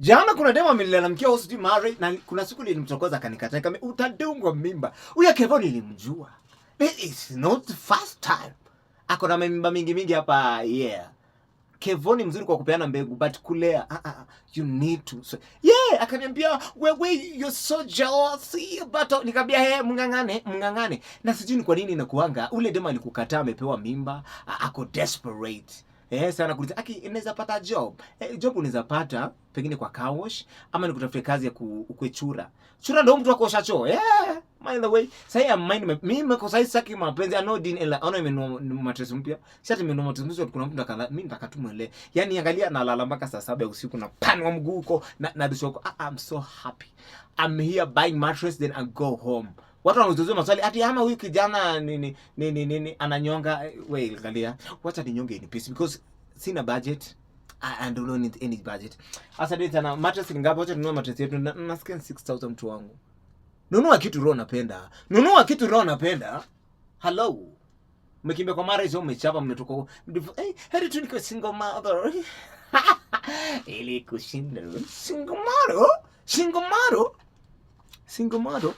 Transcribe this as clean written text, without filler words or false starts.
Jana kuna demo amenilalamikia host marriage na kuna siku nilimchokoza akanikataa kama utadungwa mimba. Huyo Kevon nilimjua. It is not the first time. Ako na mimba mingi hapa yeah. Kevon mzuri kwa kupeana mbegu but kulea you need to. So, yeah, akaniambia wewe you're so jealous but nikamwambia hey mngangane. Na sijui ni kwa nini inakuanga ule demo alikukataa amepewa mimba, ako desperate. Sana kuuliza inaweza pata job. Job unaweza pata pengine kwa car wash ama nikutafutie kazi ya kuchura. Chura ndio mtu akosha choo. By the way, sasa mimi kwa sasa saki mapenzi ano din ela ono imenunua mattress mpya. Sasa nimenunua mattress mpya kuna mtu mimi nitakatumwa ile. Yaani angalia nalala mpaka saa 7 usiku na panwa mguu huko na dishoko. I'm so happy. I'm here buying mattress then I go home. Watu wanauliza maswali ati ama huyu kijana nini ananyonga. Wewe angalia. Wacha ninyonge in peace because sina budget. I don't need any budget. Asa date sana mattress ni ngapi? Wacha ninunue mattress yetu na scan 6000 mtu wangu. Nunua kitu roho napenda. Nunua kitu roho napenda. Hello. Mmekimbia kwa mara hizo mmechapa mmetoka. Heri tu niko single mother. Ili kushinda. Single mother.